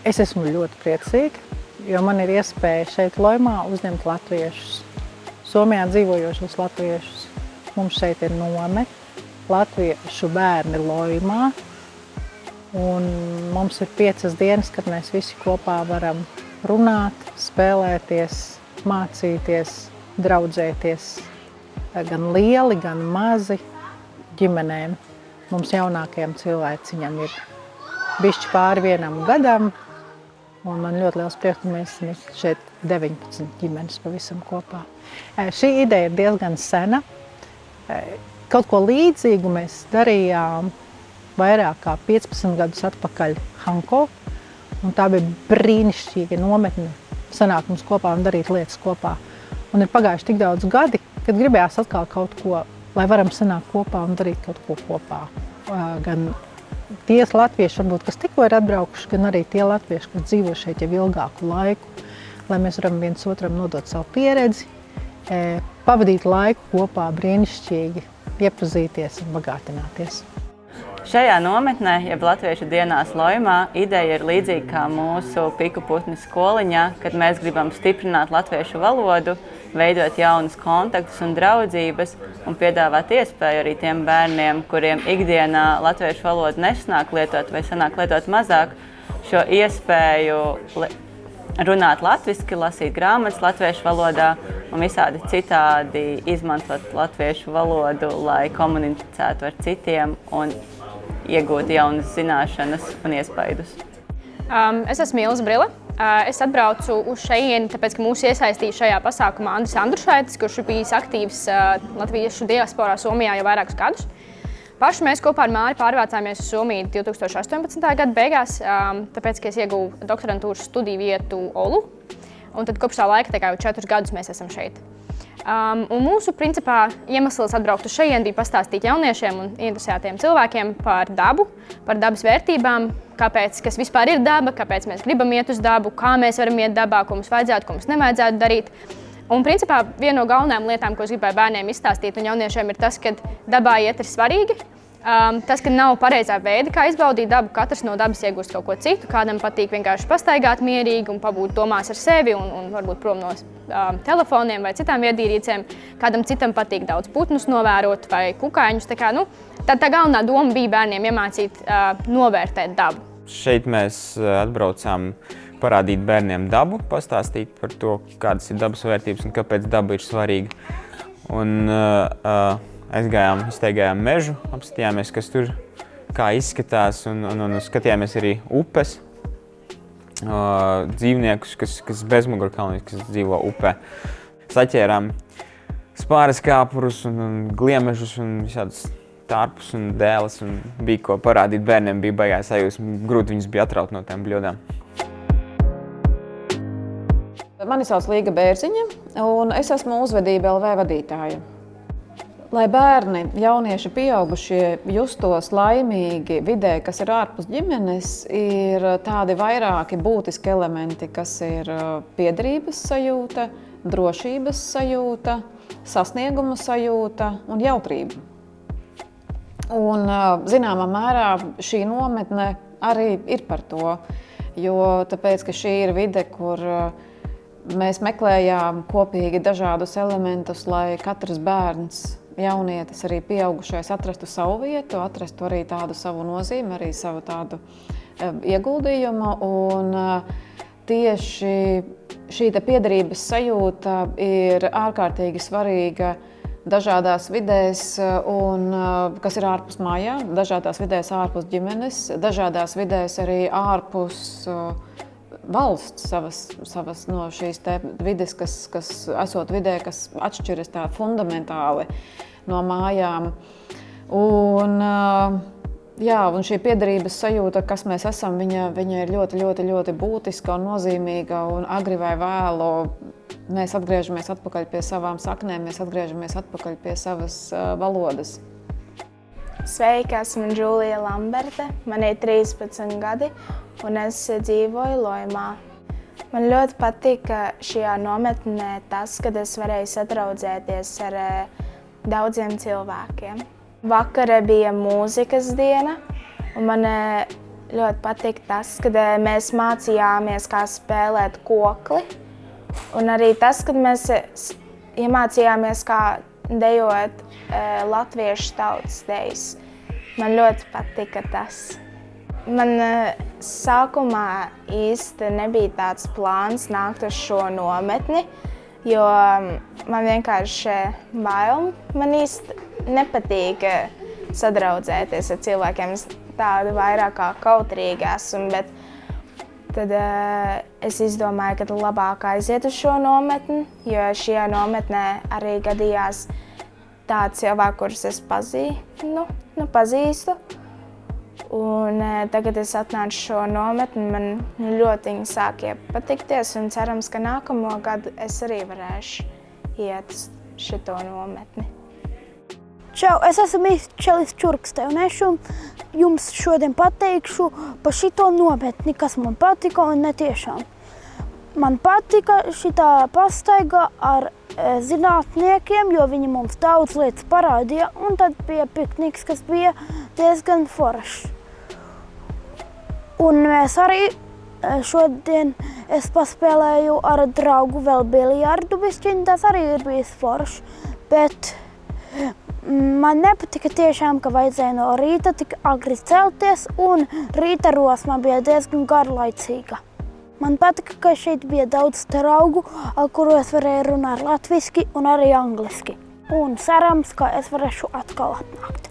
Es esmu ļoti priecīga, jo man ir iespēja šeit Loimā uzņemt latviešus, Somijā dzīvojošos latviešus. Mums šeit ir nometne, latviešu bērni Loimā, un mums ir 5 dienas, kad mēs visi kopā varam runāt, spēlēties, mācīties, draudzēties. Gan lieli, gan mazi ģimenēm. Mums jaunākajam cilvēciņam ir bišķi pāri 1 gadam, un man ļoti liels prieks, ka mēs esam šeit 19 ģimenes pavisam kopā. Šī ideja ir diezgan sena. Kaut ko līdzīgu mēs darījām vairāk kā 15 gadus atpakaļ Hanko, un tā bija brīnišķīga nometne sanākt mums kopā un darīt lietas kopā. Un ir pagājuši tik daudz gadi, kad gribējās atkal kaut ko, lai varam sanākt kopā un darīt kaut ko kopā. Gan tie latvieši, varbūt, kas tikko ir atbraukuši, gan arī tie latvieši, kas dzīvo šeit jau ilgāku laiku, lai mēs varam viens otram nodot savu pieredzi, pavadīt laiku kopā brīnišķīgi, iepazīties un bagātināties. Šajā nometnē, jeb Latviešu dienās Loimā, ideja ir līdzīga kā mūsu Piku putni skoliņā, kad mēs gribam stiprināt latviešu valodu, veidot jaunus kontaktus un draudzības un piedāvāt iespēju arī tiem bērniem, kuriem ikdienā latviešu valodu nesanāk lietot vai sanāk lietot mazāk, šo iespēju runāt latviski, lasīt grāmatas latviešu valodā un visādi citādi izmantot latviešu valodu, lai komunicētu ar citiem un iegūt jaunas zināšanas un iespaidus. Es esmu Ilze Brile. Es atbraucu uz šejieni, tāpēc, ka mūs iesaistīja šajā pasākumā Andris Andrušaitis, kurš ir bijis aktīvs latviešu diasporā Somijā jau vairākus gadus. Paši mēs kopā ar Māri pārvācāmies uz Somiju 2018. Gada beigās, tāpēc, ka es ieguvu doktorantūras studiju vietu Olu. Un tad kopš tā laika jau 4 gadus mēs esam šeit. Un mūsu principā iemesls atbraukt uz šejieni bija pastāstīt jauniešiem un interesētiem cilvēkiem par dabu, par dabas vērtībām, kas vispār ir daba, kāpēc mēs gribam iet uz dabu, kā mēs varam iet dabā, ko mums vajadzētu, ko mums nevajadzētu darīt. Un principā viena no galvenajām lietām, ko es gribēju bērniem izstāstīt un jauniešiem, ir tas, ka dabā iet ir svarīgi. Tas, ka nav pareizā veida, kā izbaudīt dabu, katrs no dabas iegūst kaut ko citu. Kādam patīk vienkārši pastaigāt mierīgi un pabūt domās ar sevi un varbūt prom no telefoniem vai citām viedierīcēm. Kādam citam patīk daudz putnus novērot vai kukaiņus. Tā galvenā doma bija bērniem iemācīt novērtēt dabu. Šeit mēs atbraucām parādīt bērniem dabu, pastāstīt par to, kādas ir dabas vērtības un kāpēc daba ir svarīga. Un, iztaigājām mežu, apskatījāmies, kas tur kā izskatās, un skatījāmies arī upes, dzīvniekus, kas bezmugurkalnīs, kas dzīvo upē. Saķērām spāres kāpurus un gliemežus un visādus tārpus un dēles, un bija ko parādīt bērniem, bija baigās sajūsma, grūti viņus bija atraut no tām bļodām. Mani sauc Līga Bērziņa, un es esmu uzvedība LV vadītāja. Lai bērni, jaunieši, pieaugušie justos laimīgi vidē, kas ir ārpus ģimenes, ir tādi vairāki būtiski elementi, kas ir piederības sajūta, drošības sajūta, sasnieguma sajūta un jautrība. Un zināmā mērā šī nometne arī ir par to, jo tāpēc, ka šī ir vide, kur mēs meklējām kopīgi dažādus elementus, lai katrs bērns, jaunietis, arī pieaugušais atrastu savu vietu, atrastu arī tādu savu nozīmi, arī savu tādu ieguldījumu. Un tieši šī piederības sajūta ir ārkārtīgi svarīga dažādās vidēs, kas ir ārpus mājām, dažādās vidēs ārpus ģimenes, dažādās vidēs arī ārpus valsts savas no šīs vides, kas esot vidē, kas atšķiras tā fundamentāli no mājām. Un šī piederības sajūta, kas mēs esam, viņa ir ļoti būtiska un nozīmīga, un agri vai vēlu mēs atgriežamies atpakaļ pie savām saknēm, mēs atgriežamies atpakaļ pie savas valodas. Sveika, esmu Džūlija Lamberte, man ir 13 gadi un es dzīvoju Loimā. Man ļoti patīk šajā nometnē tas, kad es varēju sadraudzēties ar daudziem cilvēkiem. Vakar bija mūzikas diena, un man ļoti patika tas, ka mēs mācījāmies, kā spēlēt kokli. Un arī tas, kad mēs iemācījāmies, kā dejot latviešu tautas dejas. Man ļoti patika tas. Man sākumā īsti nebija tāds plāns nākt uz šo nometni, jo man vienkārši bail. Man īsti nepatīk sadraudzēties ar cilvēkiem. Es tāda vairāk kā kautrīga esmu, bet tad es izdomāju, ka labāk aiziet uz šo nometni, jo šajā nometnē arī gadījās tādi cilvēki, kurus es pazīstu. Un tagad es atnācu šo nometni, man ļoti viņi sāk patikties un cerams, ka nākamo gadu es arī varēšu iet uz šito nometni. Čau, es esmu Čelis Čurkste un es jums šodien pateikšu par šito nometni, kas man patika un netiešām. Man patika šitā pastaiga ar zinātniekiem, jo viņi mums daudz lietas parādīja, un tad bija pikniks, kas bija diezgan foršs. Un mēs arī šodien es paspēlēju ar draugu vēl biljardu bišķiņu, tas arī ir bijis foršs, bet man nepatika tiešām, ka vajadzēja no rīta tik agri celties, un rīta rosma bija diezgan garlaicīga. Man patika, ka šeit bija daudz draugu, ar kuru es varēju runāt latviski un arī angliski. Un cerams, ka es varēšu atkal atnākt.